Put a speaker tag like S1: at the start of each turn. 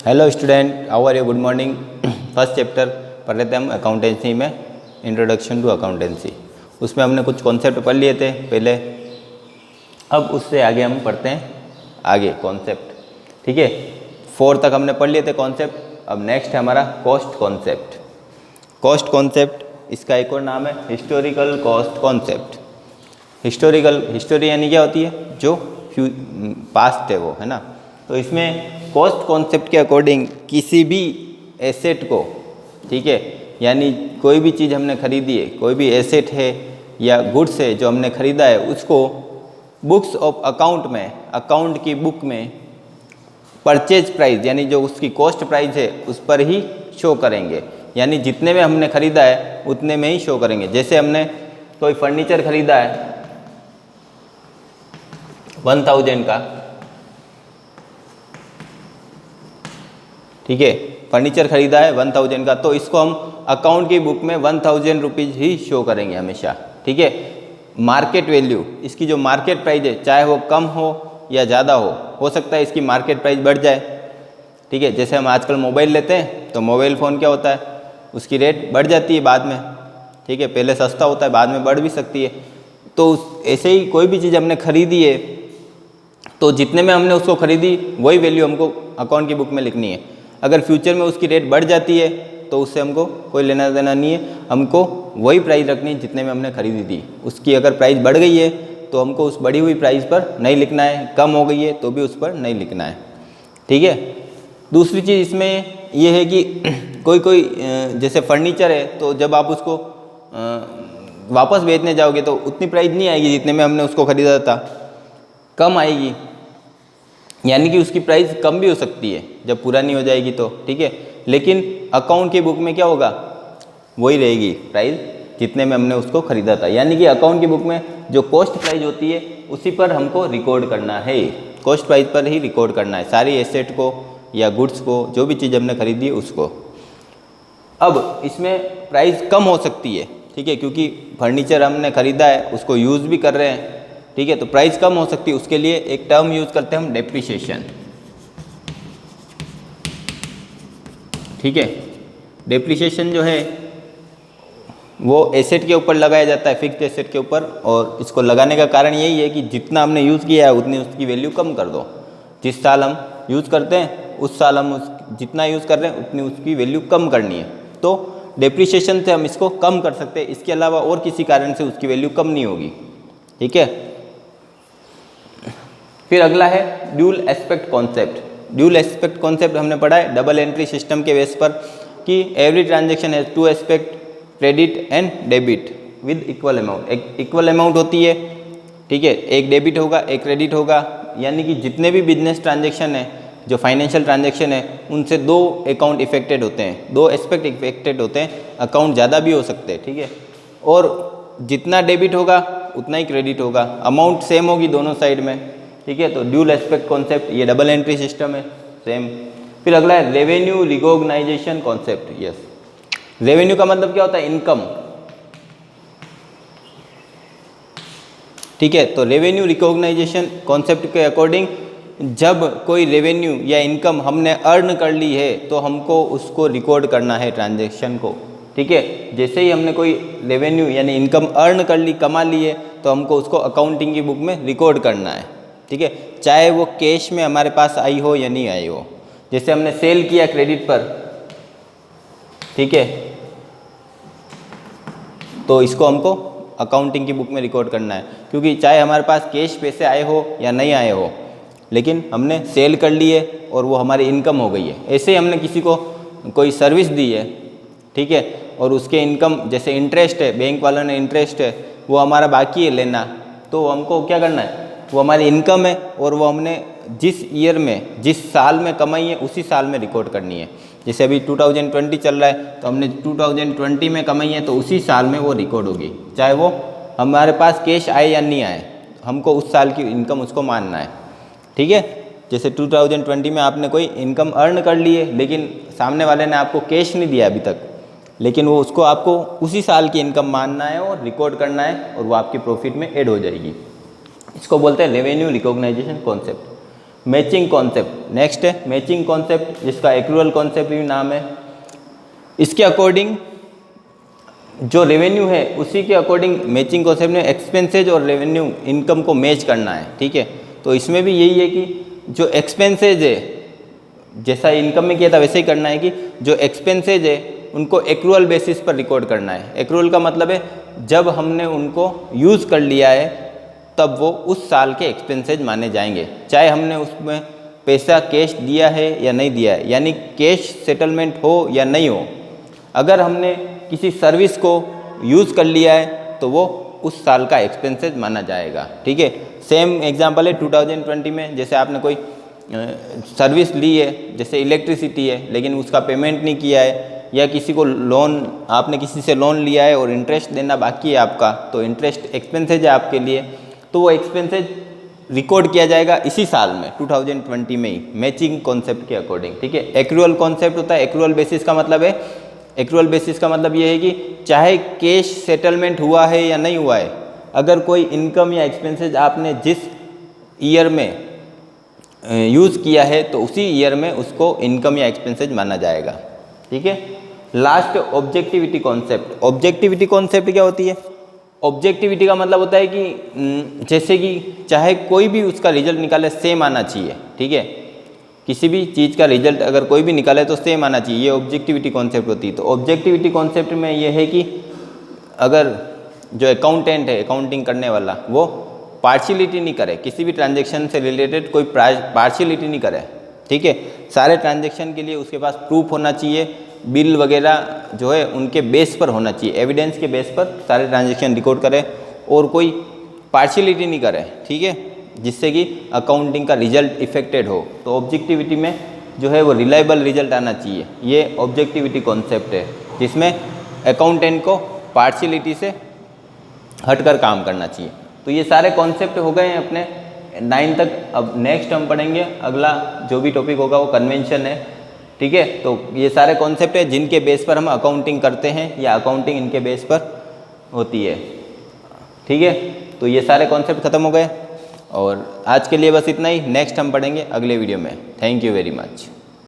S1: Hello student, how are you? Good morning. First chapter पढ़ लेते हैं हम अकाउंटेंसी में, इंट्रोडक्शन टू अकाउंटेंसी। उसमें हमने कुछ कॉन्सेप्ट पढ़ लिए थे पहले। अब उससे आगे हम पढ़ते हैं आगे कॉन्सेप्ट। ठीक है, 4 तक हमने पढ़ लिए थे कॉन्सेप्ट। अब नेक्स्ट है हमारा कॉस्ट कॉन्सेप्ट। कॉस्ट कॉन्सेप्ट, इसका एक और नाम है हिस्टोरिकल कॉस्ट कॉन्सेप्ट। हिस्टोरी यानी क्या होती है? जो पास्ट है वो, है ना। तो इसमें कॉस्ट कॉन्सेप्ट के अकॉर्डिंग किसी भी एसेट को, ठीक है, यानी कोई भी चीज़ हमने खरीदी है, कोई भी एसेट है या गुड्स है जो हमने खरीदा है, उसको बुक्स ऑफ अकाउंट में, अकाउंट की बुक में परचेज प्राइस यानी जो उसकी कॉस्ट प्राइस है उस पर ही शो करेंगे। यानी जितने में हमने खरीदा है उतने में ही शो करेंगे। जैसे हमने कोई फर्नीचर खरीदा है 1000 का, ठीक है, फर्नीचर खरीदा है 1000 का, तो इसको हम अकाउंट की बुक में 1000 रुपीज़ ही शो करेंगे हमेशा। ठीक है, मार्केट वैल्यू, इसकी जो मार्केट प्राइस है, चाहे वो कम हो या ज़्यादा हो सकता है इसकी मार्केट प्राइस बढ़ जाए। ठीक है, जैसे हम आजकल मोबाइल लेते हैं तो मोबाइल फ़ोन क्या होता है, उसकी रेट बढ़ जाती है बाद में। ठीक है, पहले सस्ता होता है, बाद में बढ़ भी सकती है। तो ऐसे ही कोई भी चीज़ हमने खरीदी है तो जितने में हमने उसको खरीदी वही वैल्यू हमको अकाउंट की बुक में लिखनी है। अगर फ्यूचर में उसकी रेट बढ़ जाती है तो उससे हमको कोई लेना देना नहीं है, हमको वही प्राइस रखनी है जितने में हमने खरीदी थी। उसकी अगर प्राइस बढ़ गई है तो हमको उस बढ़ी हुई प्राइस पर नहीं लिखना है, कम हो गई है तो भी उस पर नहीं लिखना है। ठीक है, दूसरी चीज़ इसमें यह है कि कोई जैसे फर्नीचर है तो जब आप उसको वापस बेचने जाओगे तो उतनी प्राइस नहीं आएगी जितने में हमने उसको खरीदा था, कम आएगी। यानी कि उसकी प्राइस कम भी हो सकती है जब पुरानी हो जाएगी तो। ठीक है, लेकिन अकाउंट की बुक में क्या होगा, वही रहेगी प्राइस जितने में हमने उसको खरीदा था। यानी कि अकाउंट की बुक में जो कॉस्ट प्राइस होती है उसी पर हमको रिकॉर्ड करना है, कॉस्ट प्राइस पर ही रिकॉर्ड करना है सारी एसेट को या गुड्स को, जो भी चीज़ हमने खरीदी है उसको। अब इसमें प्राइस कम हो सकती है, ठीक है, क्योंकि फर्नीचर हमने खरीदा है, उसको यूज़ भी कर रहे हैं। ठीक है, तो प्राइस कम हो सकती है, उसके लिए एक टर्म यूज़ करते हैं हम, डेप्रिसिएशन। ठीक है, डेप्रिसिएशन जो है वो एसेट के ऊपर लगाया जाता है, फिक्स्ड एसेट के ऊपर। और इसको लगाने का कारण यही है कि जितना हमने यूज़ किया है उतनी उसकी वैल्यू कम कर दो। जिस साल हम यूज़ करते हैं उस साल हम जितना यूज़ कर रहे हैं उतनी उसकी वैल्यू कम करनी है। तो डेप्रिसिएशन से हम इसको कम कर सकते हैं, इसके अलावा और किसी कारण से उसकी वैल्यू कम नहीं होगी। ठीक है, फिर अगला है dual aspect concept. Dual aspect concept हमने पढ़ा है डबल एंट्री सिस्टम के बेस पर कि every transaction has 2 aspect, credit and debit with equal amount. एक इक्वल अमाउंट होती है, ठीक है, एक डेबिट होगा एक क्रेडिट होगा। यानी कि जितने भी बिजनेस ट्रांजैक्शन है, जो फाइनेंशियल ट्रांजैक्शन है, उनसे 2 अकाउंट इफेक्टेड होते हैं, 2 एस्पेक्ट इफेक्टेड होते हैं। अकाउंट ज़्यादा भी हो सकते हैं, ठीक है, और जितना डेबिट होगा उतना ही क्रेडिट होगा, अमाउंट सेम होगी दोनों साइड में। ठीक है, तो ड्यूल एस्पेक्ट कॉन्सेप्ट, ये डबल एंट्री सिस्टम है, सेम। फिर अगला है revenue recognisation concept. Yes, revenue का मतलब क्या होता है? इनकम। ठीक है, तो रेवेन्यू रिकॉग्नाइजेशन कॉन्सेप्ट के अकॉर्डिंग जब कोई रेवेन्यू या इनकम हमने अर्न कर ली है तो हमको उसको रिकॉर्ड करना है ट्रांजैक्शन को। ठीक है, जैसे ही हमने कोई रेवेन्यू यानी इनकम अर्न कर ली, कमा ली है, तो हमको उसको अकाउंटिंग की बुक में रिकॉर्ड करना है। ठीक है, चाहे वो कैश में हमारे पास आई हो या नहीं आई हो। जैसे हमने सेल किया क्रेडिट पर, ठीक है, तो इसको हमको अकाउंटिंग की बुक में रिकॉर्ड करना है, क्योंकि चाहे हमारे पास कैश पैसे आए हो या नहीं आए हो, लेकिन हमने सेल कर ली है और वो हमारी इनकम हो गई है। ऐसे ही हमने किसी को कोई सर्विस दी है, ठीक है, और उसके इनकम जैसे इंटरेस्ट है, बैंक वालों ने इंटरेस्ट है, वो हमारा बाकी है लेना, तो हमको क्या करना है, वो हमारी इनकम है और वो हमने जिस ईयर में, जिस साल में कमाई है उसी साल में रिकॉर्ड करनी है। जैसे अभी 2020 चल रहा है तो हमने 2020 में कमाई है तो उसी साल में वो रिकॉर्ड होगी, चाहे वो हमारे पास कैश आए या नहीं आए, हमको उस साल की इनकम उसको मानना है। ठीक है, जैसे 2020 में आपने कोई इनकम अर्न कर ली है लेकिन सामने वाले ने आपको कैश नहीं दिया अभी तक, लेकिन वो उसको आपको उसी साल की इनकम मानना है और रिकॉर्ड करना है और वो आपकी प्रॉफिट में ऐड हो जाएगी। इसको बोलते हैं revenue recognisation concept. Matching concept next है, मैचिंग कॉन्सेप्ट जिसका एक्रूअल कॉन्सेप्ट भी नाम है। इसके अकॉर्डिंग जो रेवेन्यू है उसी के अकॉर्डिंग मैचिंग कॉन्सेप्ट में एक्सपेंसेज और रेवेन्यू इनकम को मैच करना है, ठीक है। तो इसमें भी यही है कि जो एक्सपेंसेज है जैसा इनकम में किया था वैसे ही करना है कि जो एक्सपेंसेज है उनको एक्रूअल बेसिस पर रिकॉर्ड करना है। एक्रूअल का मतलब है जब हमने उनको यूज़ कर लिया है तब वो उस साल के एक्सपेंसेज माने जाएंगे, चाहे हमने उसमें पैसा कैश दिया है या नहीं दिया है, यानी कैश सेटलमेंट हो या नहीं हो। अगर हमने किसी सर्विस को यूज़ कर लिया है तो वो उस साल का एक्सपेंसेज माना जाएगा, ठीक है। सेम एग्जांपल है 2020 में, जैसे आपने कोई सर्विस ली है, जैसे इलेक्ट्रिसिटी है लेकिन उसका पेमेंट नहीं किया है, या किसी को लोन, आपने किसी से लोन लिया है और इंटरेस्ट देना बाकी है आपका, तो इंटरेस्ट एक्सपेंसेज है आपके लिए, तो वो एक्सपेंसेज रिकॉर्ड किया जाएगा इसी साल में 2020 में ही, मैचिंग कॉन्सेप्ट के अकॉर्डिंग, ठीक है। एक्रूअल कॉन्सेप्ट होता है, एक्रूअल बेसिस का मतलब है, एक्रूअल बेसिस का मतलब ये है कि चाहे कैश सेटलमेंट हुआ है या नहीं हुआ है, अगर कोई इनकम या एक्सपेंसेज आपने जिस ईयर में यूज़ किया है तो उसी ईयर में उसको इनकम या एक्सपेंसेज माना जाएगा, ठीक है। Last objectivity concept. Objectivity concept क्या होती है? ऑब्जेक्टिविटी का मतलब होता है कि जैसे कि चाहे कोई भी उसका रिजल्ट निकाले सेम आना चाहिए, ठीक है। किसी भी चीज़ का रिजल्ट अगर कोई भी निकाले तो सेम आना चाहिए, ये ऑब्जेक्टिविटी कॉन्सेप्ट होती है। तो ऑब्जेक्टिविटी कॉन्सेप्ट में ये है कि अगर जो अकाउंटेंट है, अकाउंटिंग करने वाला, वो पार्शियलिटी नहीं करे, किसी भी ट्रांजैक्शन से रिलेटेड कोई पार्शियलिटी नहीं करे, ठीक है। सारे ट्रांजैक्शन के लिए उसके पास प्रूफ होना चाहिए, बिल वगैरह जो है उनके बेस पर होना चाहिए, एविडेंस के बेस पर सारे ट्रांजैक्शन रिकॉर्ड करे और कोई पार्शियलिटी नहीं करे, ठीक है, जिससे कि अकाउंटिंग का रिजल्ट इफेक्टेड हो। तो ऑब्जेक्टिविटी में जो है वो रिलायबल रिजल्ट आना चाहिए, ये ऑब्जेक्टिविटी कॉन्सेप्ट है, जिसमें अकाउंटेंट को पार्शियलिटी से हटकर काम करना चाहिए। तो ये सारे कॉन्सेप्ट हो गए हैं अपने 9 तक। अब नेक्स्ट हम पढ़ेंगे, अगला जो भी टॉपिक होगा वो कन्वेंशन है, ठीक है। तो ये सारे कॉन्सेप्ट है जिनके बेस पर हम अकाउंटिंग करते हैं या अकाउंटिंग इनके बेस पर होती है, ठीक है। तो ये सारे कॉन्सेप्ट खत्म हो गए और आज के लिए बस इतना ही। नेक्स्ट हम पढ़ेंगे अगले वीडियो में। Thank you very much.